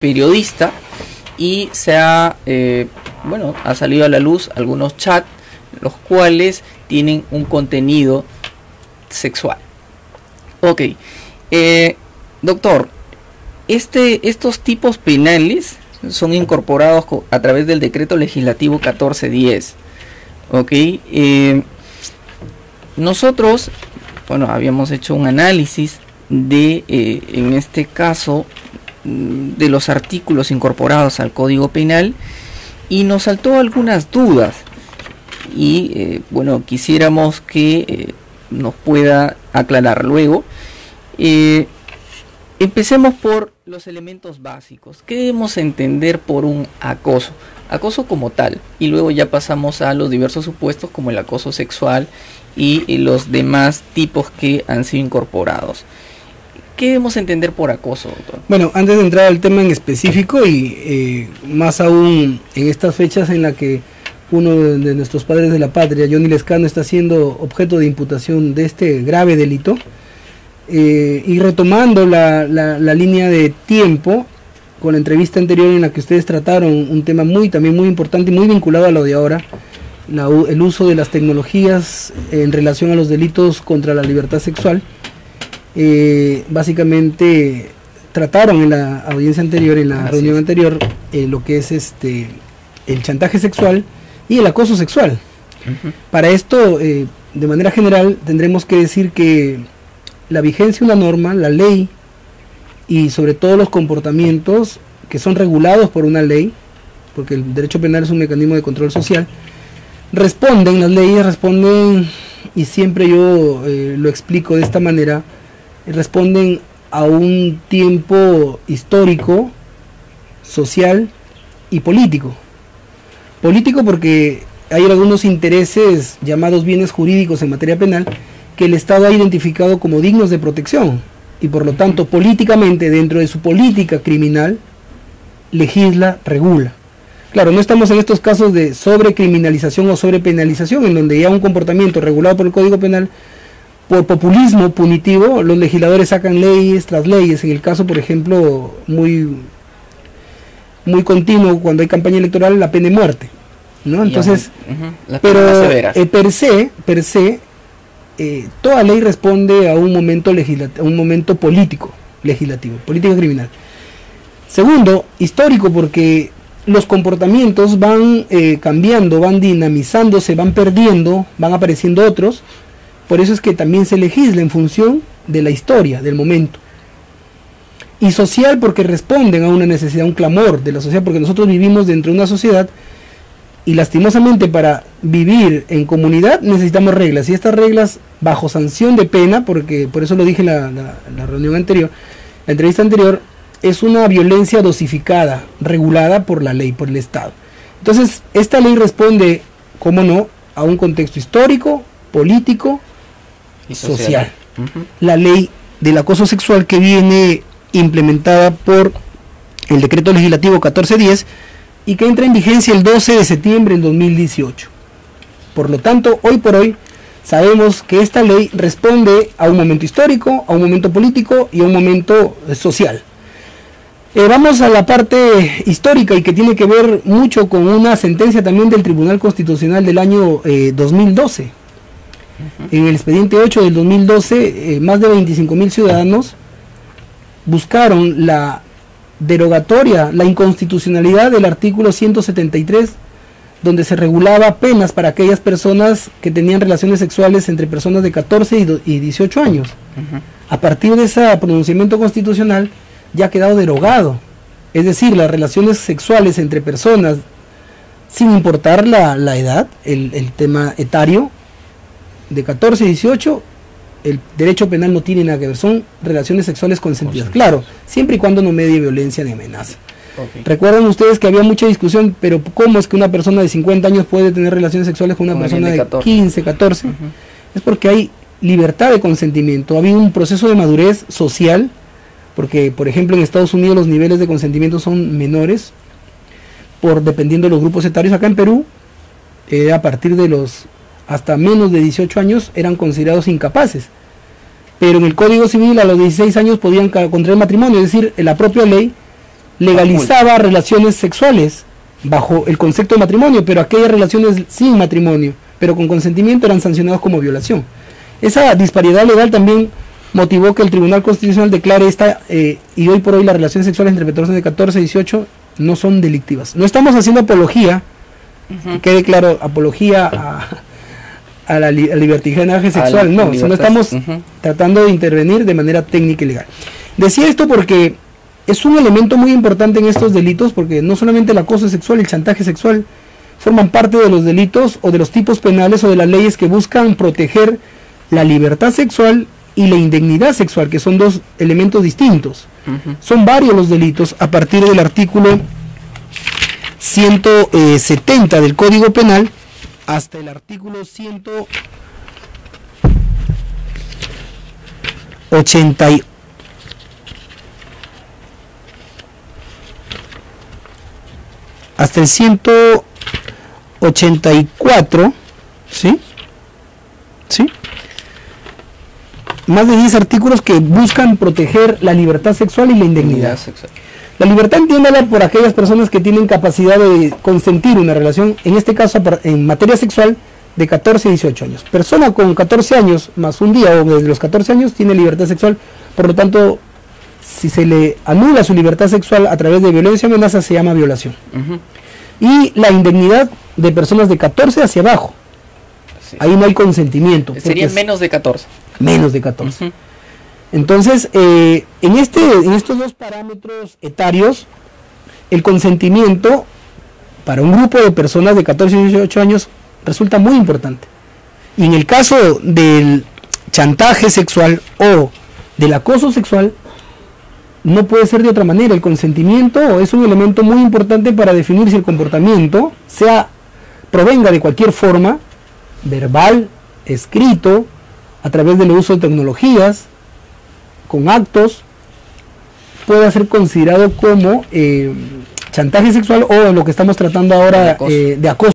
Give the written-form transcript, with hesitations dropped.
periodista y se ha, ha salido a la luz algunos chats los cuales tienen un contenido sexual. Ok, doctor, estos tipos penales son incorporados a través del decreto legislativo 1410. Ok, nosotros, habíamos hecho un análisis de, en este caso, de los artículos incorporados al Código Penal y nos saltó algunas dudas y quisiéramos que nos pueda aclarar luego. Empecemos por los elementos básicos. ¿Qué debemos entender por un acoso? Acoso como tal, y luego ya pasamos a los diversos supuestos como el acoso sexual y los demás tipos que han sido incorporados. ¿Qué debemos entender por acoso, doctor? Bueno, antes de entrar al tema en específico y más aún en estas fechas en la que uno de nuestros padres de la patria, Johnny Lescano, está siendo objeto de imputación de este grave delito, y retomando la línea de tiempo con la entrevista anterior en la que ustedes trataron un tema también muy importante y muy vinculado a lo de ahora, el uso de las tecnologías en relación a los delitos contra la libertad sexual. Básicamente trataron en la audiencia anterior, en la reunión anterior, lo que es el chantaje sexual y el acoso sexual. Para esto, de manera general, tendremos que decir que la vigencia de una norma, la ley, y sobre todo los comportamientos que son regulados por una ley, porque el derecho penal es un mecanismo de control social, las leyes responden, y siempre yo lo explico de esta manera, responden a un tiempo histórico, social y político. Político porque hay algunos intereses llamados bienes jurídicos en materia penal que el Estado ha identificado como dignos de protección y por lo tanto políticamente, dentro de su política criminal, legisla, regula. Claro, no estamos en estos casos de sobrecriminalización o sobrepenalización, en donde ya un comportamiento regulado por el Código Penal, por populismo punitivo, los legisladores sacan leyes tras leyes. En el caso, por ejemplo, muy continuo, cuando hay campaña electoral, la pena de muerte, ¿no? Entonces, pero per se, toda ley responde a un momento político, legislativo, política criminal. Segundo, histórico, porque los comportamientos van cambiando, van dinamizándose, van perdiendo, van apareciendo otros. Por eso es que también se legisla en función de la historia, del momento. Y social, porque responden a una necesidad, un clamor de la sociedad, porque nosotros vivimos dentro de una sociedad y lastimosamente para vivir en comunidad necesitamos reglas, y estas reglas bajo sanción de pena, porque por eso lo dije en la reunión anterior, la entrevista anterior, es una violencia dosificada, regulada por la ley, por el Estado. Entonces, esta ley responde, cómo no, a un contexto histórico, político y social. La ley del acoso sexual que viene implementada por el decreto legislativo 1410 y que entra en vigencia el 12 de septiembre del 2018. Por lo tanto, hoy por hoy sabemos que esta ley responde a un momento histórico, a un momento político y a un momento social. Vamos a la parte histórica y que tiene que ver mucho con una sentencia también del Tribunal Constitucional del año 2012. En el expediente 8 del 2012, más de 25.000 ciudadanos buscaron la derogatoria, la inconstitucionalidad del artículo 173, donde se regulaba penas para aquellas personas que tenían relaciones sexuales entre personas de 14 y 18 años. A partir de ese pronunciamiento constitucional ya ha quedado derogado. Es decir, las relaciones sexuales entre personas, sin importar la edad, el tema etario, de 14 y 18, el derecho penal no tiene nada que ver, son relaciones sexuales consentidas. Claro, siempre y cuando no medie violencia ni amenaza. Recuerdan ustedes que había mucha discusión, pero ¿cómo es que una persona de 50 años puede tener relaciones sexuales con una persona de 15, 14? Es porque hay libertad de consentimiento, ha habido un proceso de madurez social, porque por ejemplo en Estados Unidos los niveles de consentimiento son menores, dependiendo de los grupos etarios. Acá en Perú, a partir de los hasta menos de 18 años eran considerados incapaces, pero en el Código Civil a los 16 años podían contraer matrimonio, es decir, la propia ley legalizaba relaciones sexuales bajo el concepto de matrimonio, pero aquellas relaciones sin matrimonio, pero con consentimiento, eran sancionados como violación. Esa disparidad legal también motivó que el Tribunal Constitucional declare y hoy por hoy las relaciones sexuales entre personas de 14 y 18 no son delictivas. No estamos haciendo apología, que quede claro, apología al libertinaje sexual, no, sino estamos tratando de intervenir de manera técnica y legal. Decía esto porque es un elemento muy importante en estos delitos, porque no solamente el acoso sexual y el chantaje sexual forman parte de los delitos o de los tipos penales o de las leyes que buscan proteger la libertad sexual y la indignidad sexual, que son dos elementos distintos. Son varios los delitos a partir del artículo 170 del Código Penal hasta el artículo 180 hasta el 184, ¿sí? ¿Sí? Más de 10 artículos que buscan proteger la libertad sexual y la indignidad sexual. La libertad, entiéndala por aquellas personas que tienen capacidad de consentir una relación, en este caso en materia sexual, de 14 a 18 años. Persona con 14 años más un día o desde los 14 años tiene libertad sexual, por lo tanto, si se le anula su libertad sexual a través de violencia o amenaza, se llama violación. Y la indignidad de personas de 14 hacia abajo. Sí. Ahí no hay consentimiento. Serían menos de 14. Menos de 14. Entonces, en estos dos parámetros etarios, el consentimiento para un grupo de personas de 14 y 18 años resulta muy importante. Y en el caso del chantaje sexual o del acoso sexual, no puede ser de otra manera. El consentimiento es un elemento muy importante para definir si el comportamiento provenga de cualquier forma, verbal, escrito, a través del uso de tecnologías, con actos, puede ser considerado como chantaje sexual o lo que estamos tratando ahora de acoso.